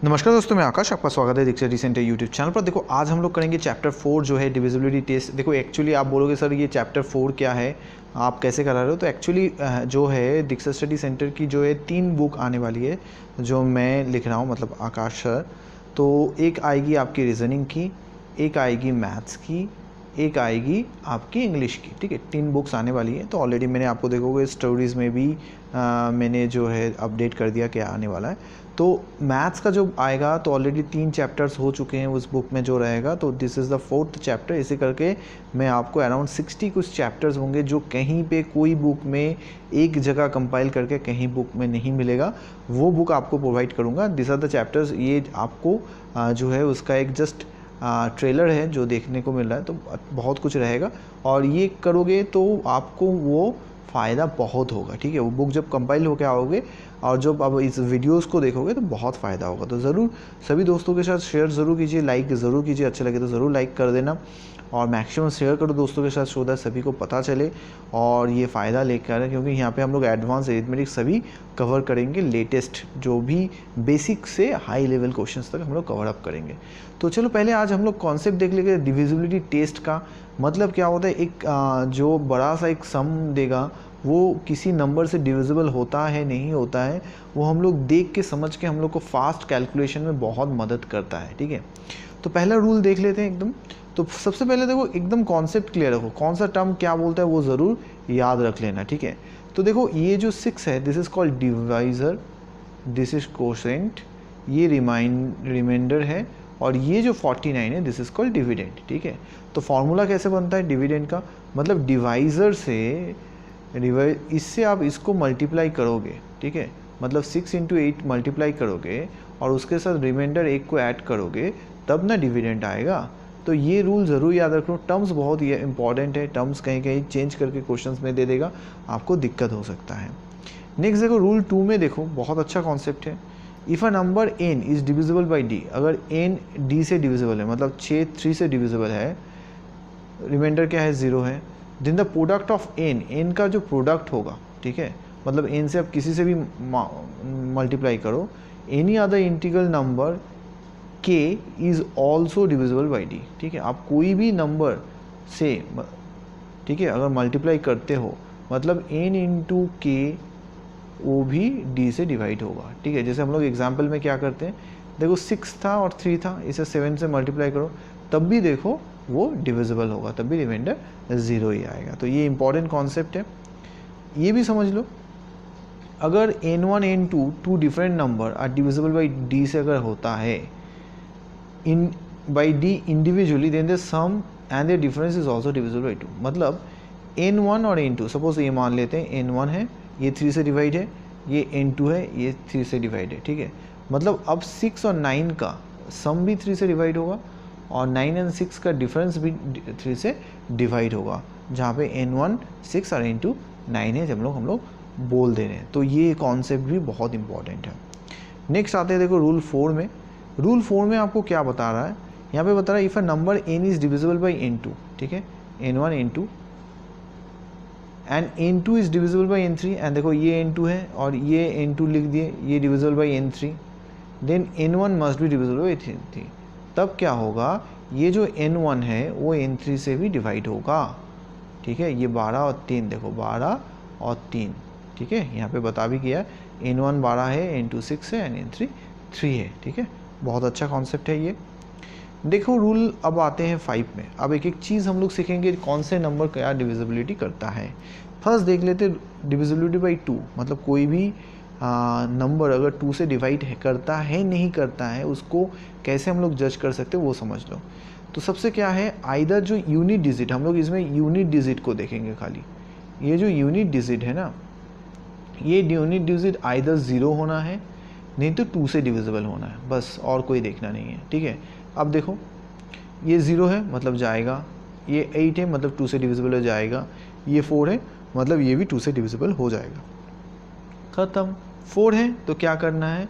नमस्कार दोस्तों, मैं आकाश, आपका स्वागत है दीक्षा सेंटर यूट्यूब चैनल पर। देखो आज हम लोग करेंगे चैप्टर 4 जो है डिविजिबिलिटी टेस्ट। देखो एक्चुअली आप बोलोगे सर ये चैप्टर 4 क्या है, आप कैसे करा रहे हो। तो एक्चुअली जो है दीक्षा स्टडी सेंटर की जो है 3 बुक आने वाली है जो मैं लिख रहा हूँ, मतलब आकाश सर। तो एक आएगी आपकी रीजनिंग की, एक आएगी मैथ्स की, एक आएगी आपकी इंग्लिश की। ठीक है, 3 बुक्स आने वाली है। तो ऑलरेडी मैंने आपको देखोगे स्टोरीज़ में भी मैंने जो है अपडेट कर दिया क्या आने वाला है। तो मैथ्स का जो आएगा तो ऑलरेडी 3 चैप्टर्स हो चुके हैं उस बुक में जो रहेगा, तो this is the 4th chapter. इसी करके मैं आपको अराउंड 60 कुछ चैप्टर्स होंगे जो कहीं पे कोई बुक में एक जगह कंपाइल करके कहीं बुक में नहीं मिलेगा, वो बुक आपको प्रोवाइड करूँगा। This are the chapters. ये आपको जो है उसका एक जस्ट ट्रेलर है जो देखने को मिल रहा है, तो बहुत कुछ रहेगा और ये करोगे तो आपको वो फ़ायदा बहुत होगा। ठीक है, वो बुक जब कंपाइल होकर आओगे और जब अब इस वीडियोस को देखोगे तो बहुत फ़ायदा होगा। तो ज़रूर सभी दोस्तों के साथ शेयर ज़रूर कीजिए, लाइक ज़रूर कीजिए, अच्छे लगे तो ज़रूर लाइक कर देना और मैक्सिमम शेयर करो दोस्तों के साथ, सो दैट सभी को पता चले और ये फ़ायदा लेकर, क्योंकि यहाँ पे हम लोग एडवांस एरिथमेटिक सभी कवर करेंगे। लेटेस्ट जो भी बेसिक से हाई लेवल क्वेश्चंस तक हम लोग कवर अप करेंगे। तो चलो पहले आज हम लोग कॉन्सेप्ट देख लेंगे डिविजिबिलिटी टेस्ट का। मतलब क्या होता है, एक जो बड़ा सा एक सम देगा वो किसी नंबर से डिविजिबल होता है नहीं होता है, वो हम लोग देख के समझ के हम लोग को फास्ट कैलकुलेशन में बहुत मदद करता है। ठीक है, तो पहला रूल देख लेते हैं एकदम। तो सबसे पहले देखो एकदम कॉन्सेप्ट क्लियर रखो, कौन सा टर्म क्या बोलता है वो ज़रूर याद रख लेना। ठीक है, तो देखो ये जो 6 है this is called divisor, this is quotient, ये रिमाइंडर है, और ये जो 49 है दिस इज़ कॉल्ड डिविडेंड। ठीक है, तो फॉर्मूला कैसे बनता है डिविडेंड का, मतलब डिवाइज़र से इससे आप इसको मल्टीप्लाई करोगे। ठीक है, मतलब 6 × 8 मल्टीप्लाई करोगे और उसके साथ रिमाइंडर 1 को ऐड करोगे तब ना डिविडेंड आएगा। तो ये रूल ज़रूर याद रखो। टर्म्स बहुत ही इंपॉर्टेंट है, टर्म्स कहीं कहीं चेंज करके क्वेश्चंस में दे देगा, आपको दिक्कत हो सकता है। नेक्स्ट देखो रूल 2 में, देखो बहुत अच्छा कॉन्सेप्ट है। If a number n is divisible by d, अगर n d से डिविजिबल है, मतलब 6 3 से डिविजिबल है, रिमाइंडर क्या है 0 है, then the product of n का जो प्रोडक्ट होगा, ठीक है, मतलब n से आप किसी से भी मल्टीप्लाई करो, any other integral number k is also divisible by d। ठीक है, आप कोई भी नंबर से, ठीक है, अगर मल्टीप्लाई करते हो मतलब n इंटू के वो भी d से डिवाइड होगा। ठीक है, जैसे हम लोग एग्जाम्पल में क्या करते हैं, देखो 6 था और 3 था, इसे 7 से मल्टीप्लाई करो तब भी देखो वो डिविजिबल होगा, तब भी रिमाइंडर 0 ही आएगा। तो ये इंपॉर्टेंट कॉन्सेप्ट है, ये भी समझ लो। अगर n1 n2 two different number are divisible by d से अगर होता है इन by d individually, then the sum and the difference is also divisible by 2। मतलब n1 और n2, सपोज ये मान लेते हैं n1 है, ये 3 से डिवाइड है, ये n2 है, ये 3 से डिवाइड है। ठीक है, मतलब अब 6 और 9 का सम भी 3 से डिवाइड होगा और 9 और 6 का डिफरेंस भी 3 से डिवाइड होगा, जहाँ पे n1 6 और n2 9 है जब हम लोग बोल दे रहे हैं। तो ये कॉन्सेप्ट भी बहुत इंपॉर्टेंट है। नेक्स्ट आते हैं देखो रूल 4 में। रूल 4 में आपको क्या बता रहा है, यहाँ पे बता रहा है if a number n is divisible by n2, ठीक है, n1 n2 and n2 is divisible by n3, and देखो ये n2 है और ये n2 लिख दिए, ये divisible by n3, then n1 must be divisible by n3। तब क्या होगा, ये जो n1 है वो n3 से भी डिवाइड होगा। ठीक है, ये 12 और 3, देखो 12 और 3, ठीक है, यहाँ पे बता भी किया, n1 12 है, n2 6 है एंड n3 3 है। ठीक है, बहुत अच्छा कॉन्सेप्ट है ये। देखो रूल अब आते हैं 5 में। अब एक एक चीज़ हम लोग सीखेंगे, कौन से नंबर क्या डिविजिबिलिटी करता है। फर्स्ट देख लेते डिविजिबिलिटी बाई 2, मतलब कोई भी नंबर अगर 2 से डिवाइड करता है नहीं करता है, उसको कैसे हम लोग जज कर सकते हैं वो समझ लो। तो सबसे क्या है, आइदर जो यूनिट डिजिट, हम लोग इसमें यूनिट डिजिट को देखेंगे खाली। ये जो यूनिट डिजिट है ना, ये यूनिट डिजिट आइदर 0 होना है, नहीं तो 2 से डिविजिबल होना है, बस और कोई देखना नहीं है। ठीक है, अब देखो ये 0 है मतलब जाएगा, ये 8 है मतलब 2 से डिविजिबल हो जाएगा, ये 4 है मतलब ये भी 2 से डिविजिबल हो जाएगा। ख़त्म। 4 है तो क्या करना है,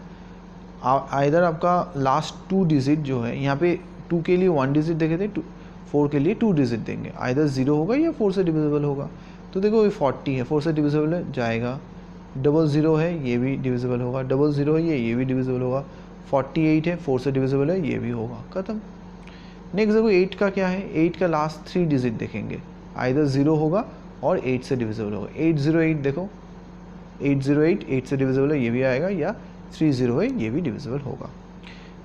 आइदर आपका लास्ट 2 डिजिट जो है, यहाँ पे 2 के लिए 1 डिजिट देखे थे, 4 के लिए 2 डिजिट देंगे, आइदर 0 होगा या 4 से डिविजिबल होगा। तो देखो ये 40 है, 4 से डिविजिबल है जाएगा, 00 है ये भी डिविजिबल होगा, 00 है ये भी डिविजिबल होगा, 48 है, 4 से डिविजिबल है, ये भी होगा, ख़त्म। नेक्स्ट देखो 8 का क्या है, 8 का लास्ट 3 डिजिट देखेंगे, आइदर 0 होगा और 8 से डिविजिबल होगा। 808 देखो, 808 8 से डिविजिबल है, ये भी आएगा, या 30 है, ये भी डिविजिबल होगा।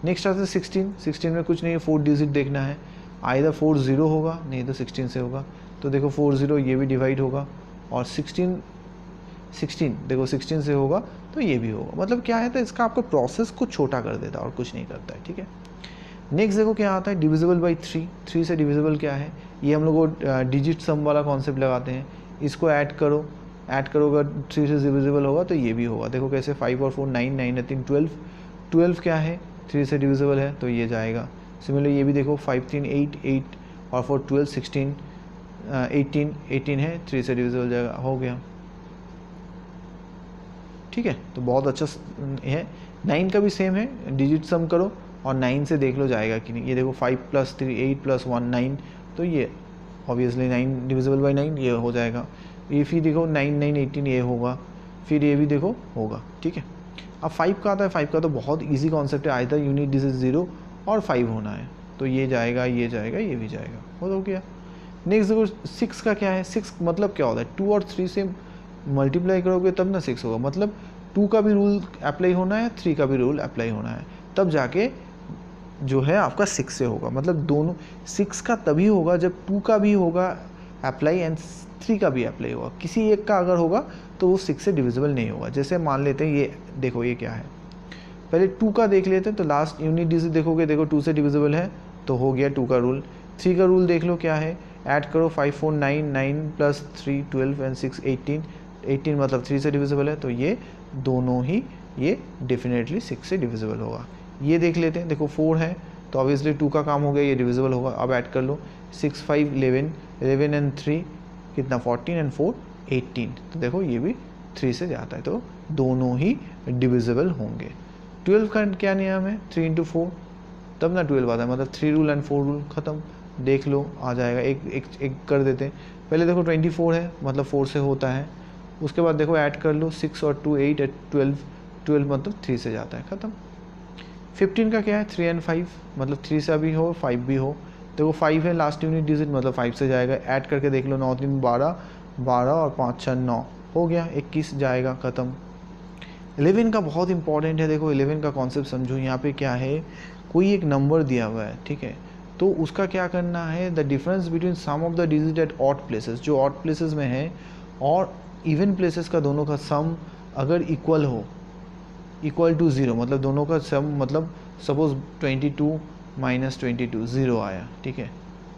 नेक्स्ट आता है 16, 16 में कुछ नहीं है, 4 डिजिट देखना है, आइदर 40 होगा, नहीं तो 16 से होगा, तो देखो 40 ये भी डिवाइड होगा, और 16 देखो 16 से होगा तो ये भी होगा। मतलब क्या है, तो इसका आपको प्रोसेस को छोटा कर देता है और कुछ नहीं करता है, ठीक है। नेक्स्ट देखो क्या आता है, डिविजिबल बाई 3, 3 से डिविजिबल क्या है, ये हम लोग डिजिट सम वाला कॉन्सेप्ट लगाते हैं, इसको ऐड करो, ऐड करोगे 3 से डिविजिबल होगा तो ये भी होगा। देखो कैसे, 5 और 4 9, 9 और 3 12, 12 क्या है 3 से डिविजिबल है तो ये जाएगा। सिमिलरली ये भी देखो 5 3 8, 8 और 4 12 16, 18 है, 3 से डिविजिबल जाएगा, हो गया, ठीक है। तो बहुत अच्छा है। 9 का भी सेम है, डिजिट सम करो और 9 से देख लो जाएगा कि नहीं। ये देखो 5 + 3 8 + 1 9, तो ये ऑब्वियसली 9 डिविजिबल बाई 9 ये हो जाएगा। ये फिर देखो 9 9 18 ये होगा, फिर ये भी देखो होगा, ठीक है। अब 5 का आता है, 5 का तो बहुत इजी कॉन्सेप्ट है, आइदर यूनिट डिजिट 0 और 5 होना है, तो ये जाएगा, ये जाएगा, ये भी जाएगा, हो गया। नेक्स्ट देखो 6 का क्या है, 6 मतलब क्या होता है, 2 और 3 से मल्टीप्लाई करोगे तब ना 6 होगा, मतलब 2 का भी रूल अप्लाई होना है, 3 का भी रूल अप्लाई होना है, तब जाके जो है आपका 6 से होगा। मतलब दोनों 6 का तभी होगा जब 2 का भी होगा अप्लाई एंड 3 का भी अप्लाई होगा। किसी एक का अगर होगा तो वो 6 से डिविजिबल नहीं होगा। जैसे मान लेते हैं ये देखो, ये क्या है, पहले 2 का देख लेते हैं, तो लास्ट यूनिट डिजिट देखोगे, देखो 2 से डिविजिबल है तो हो गया 2 का रूल। 3 का रूल देख लो क्या है, ऐड करो 5 4 9, 9 + 3 12 एंड 6 18, 18 मतलब 3 से डिविजिबल है, तो ये दोनों ही ये डेफिनेटली 6 से डिविजिबल होगा। ये देख लेते हैं, देखो 4 है तो ऑब्वियसली 2 का काम हो गया, ये डिविजिबल होगा। अब ऐड कर लो 6 5 11, 11 एंड 3 कितना 14 एंड 4 18, तो देखो ये भी 3 से जाता है, तो दोनों ही डिविजिबल होंगे। 12 का क्या नियम है, 3 × 4 तब ना 12 आता है, मतलब 3 रूल एंड 4 रूल, ख़त्म, देख लो आ जाएगा। एक कर देते हैं, पहले देखो 24 है, मतलब 4 से होता है, उसके बाद देखो ऐड कर लो 6 और 2 8 और 12, 12 मतलब 3 से जाता है, ख़त्म। 15 का क्या है, 3 एंड 5, मतलब 3 से भी हो 5 भी हो, देखो 5 है लास्ट यूनिट डिजिट, मतलब 5 से जाएगा। ऐड करके देख लो 9 3 12, 12 और 5 6 9, हो गया, 21 जाएगा, ख़त्म। 11 का बहुत इंपॉर्टेंट है, देखो 11 का कॉन्सेप्ट समझो। यहाँ पे क्या है, कोई एक नंबर दिया हुआ है, ठीक है, तो उसका क्या करना है, the difference between sum of the digit at odd places, जो ऑड प्लेसेस में है और इवन प्लेसेस का दोनों का सम अगर इक्वल हो, इक्वल टू 0, मतलब दोनों का सम, मतलब सपोज 22 - 22 0 आया, ठीक है,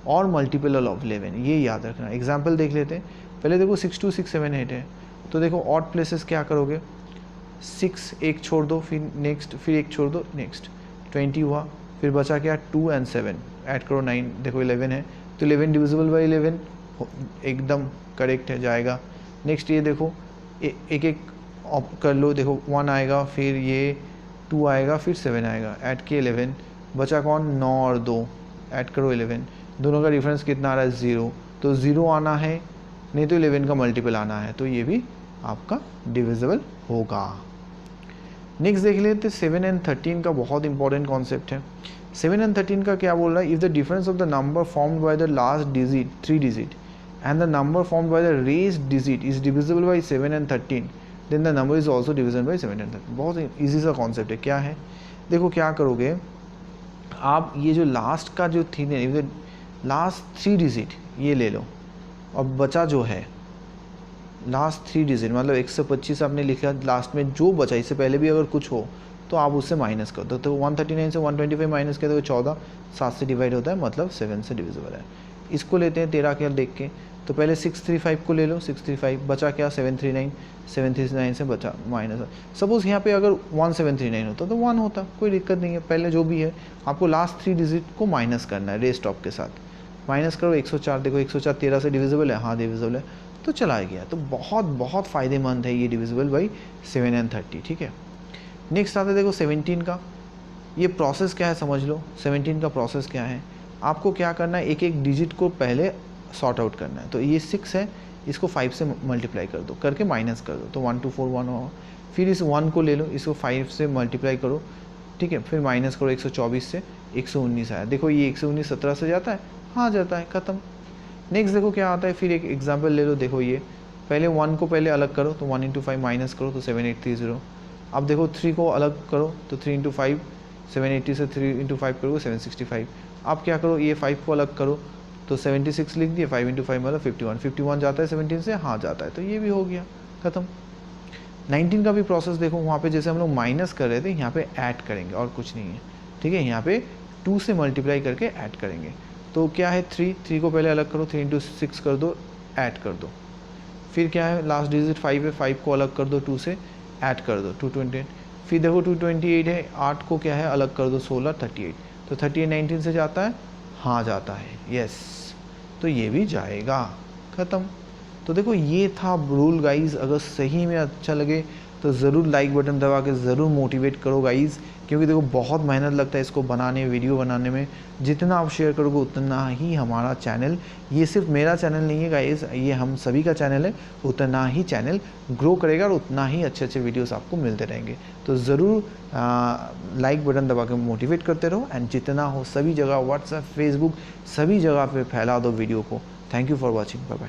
और मल्टीपल ऑफ 11, ये याद रखना। एग्जाम्पल देख लेते हैं, पहले देखो 6 2 6 7 8 है, तो देखो ऑड प्लेसेस क्या करोगे, 6 एक छोड़ दो, फिर नेक्स्ट, फिर एक छोड़ दो, नेक्स्ट 20 हुआ, फिर बचा क्या 2 एंड 7, ऐड करो 9, देखो 11 है, तो 11 डिविजिबल बाई 11 एकदम करेक्ट है, जाएगा। नेक्स्ट ये देखो एक एक कर लो, देखो 1 आएगा, फिर ये 2 आएगा, फिर 7 आएगा, ऐड किए 11, बचा कौन 9 और 2, ऐड करो 11, दोनों का डिफरेंस कितना आ रहा है 0, तो 0 आना है, नहीं तो 11 का मल्टीपल आना है, तो ये भी आपका डिविजिबल होगा। नेक्स्ट देख लेते 7 एंड 13 का बहुत इंपॉर्टेंट कॉन्सेप्ट है। 7 एंड 13 का क्या बोल रहा है, if the difference of the number formed by the last digit 3 digit and the number formed by the raised digit is divisible by 7 and 13, then the number is also division by 7 and 13। बहुत easy सा concept है। क्या है, देखो क्या करोगे आप, ये जो लास्ट का जो थी, लास्ट 3 डिजिट ये ले लो, और बचा जो है लास्ट 3 डिजिट, मतलब 125 आपने लिखा, लास्ट में जो बचा, इससे पहले भी अगर कुछ हो तो आप उससे माइनस कर दो, तो 139 से 125 माइनस कर दो, 14, 7 से डिवाइड होता है, मतलब 7 से डिविजिबल है। इसको लेते हैं 13 के देख के, तो पहले 635 को ले लो, 635 बचा क्या 739, 739 से बचा माइनस, सपोज़ यहाँ पे अगर 1739 होता तो 1 होता, कोई दिक्कत नहीं है। पहले जो भी है आपको लास्ट 3 डिजिट को माइनस करना है, रेस्ट ऑफ के साथ माइनस करो। 104 देखो 104 13 से डिविजिबल है, हाँ डिविजिबल है, तो चला गया। तो बहुत बहुत फ़ायदेमंद है ये डिविजिबल बाई 7 एंड 30, ठीक है। नेक्स्ट आता है देखो 17 का, ये प्रोसेस क्या है समझ लो। 17 का प्रोसेस क्या है, आपको क्या करना है, एक एक डिजिट को पहले सॉर्ट आउट करना है। तो ये 6 है, इसको 5 से मल्टीप्लाई कर दो, करके माइनस कर दो, तो 1 2 4 1 होगा। फिर इस 1 को ले लो, इसको 5 से मल्टीप्लाई करो, ठीक है, फिर माइनस करो 124 से 119 आया। देखो ये 119 17 से जाता है, हाँ जाता है, ख़त्म। नेक्स्ट देखो क्या आता है, फिर एक एग्जांपल ले लो। देखो ये पहले 1 को पहले अलग करो तो 1 × 5 माइनस करो तो 7830। अब देखो 3 को अलग करो तो 3 × 5 780 से 3 × 5 करोगे 765। अब क्या करो, ये 5 को अलग करो तो 76 लिख दिए, 5 × 5 मतलब 51। 51 जाता है 17 से, हाँ जाता है, तो ये भी हो गया, ख़त्म। 19 का भी प्रोसेस देखो, वहाँ पे जैसे हम लोग माइनस कर रहे थे, यहाँ पे ऐड करेंगे और कुछ नहीं है, ठीक है। यहाँ पे 2 से मल्टीप्लाई करके ऐड करेंगे। तो क्या है 3 को पहले अलग करो, 3 × 6 कर दो, ऐड कर दो। फिर क्या है, लास्ट डिजिट 5 है, 5 को अलग कर दो, 2 से ऐड कर दो, 228। फिर देखो 228 है, 8 को क्या है अलग कर दो, 16 38। तो 38 19 से जाता है, हाँ जाता है, यस, तो ये भी जाएगा, ख़त्म। तो देखो ये था रूल गाइज। अगर सही में अच्छा लगे तो ज़रूर लाइक बटन दबा के ज़रूर मोटिवेट करो गाइज़, क्योंकि देखो बहुत मेहनत लगता है इसको बनाने, वीडियो बनाने में। जितना आप शेयर करोगे उतना ही हमारा चैनल, ये सिर्फ मेरा चैनल नहीं है गाइज़, ये हम सभी का चैनल है, उतना ही चैनल ग्रो करेगा और उतना ही अच्छे अच्छे वीडियोस आपको मिलते रहेंगे। तो ज़रूर लाइक बटन दबा के मोटिवेट करते रहो, एंड जितना हो सभी जगह व्हाट्सएप, फेसबुक, सभी जगह पर फैला दो वीडियो को। Thank you for watching, bye bye.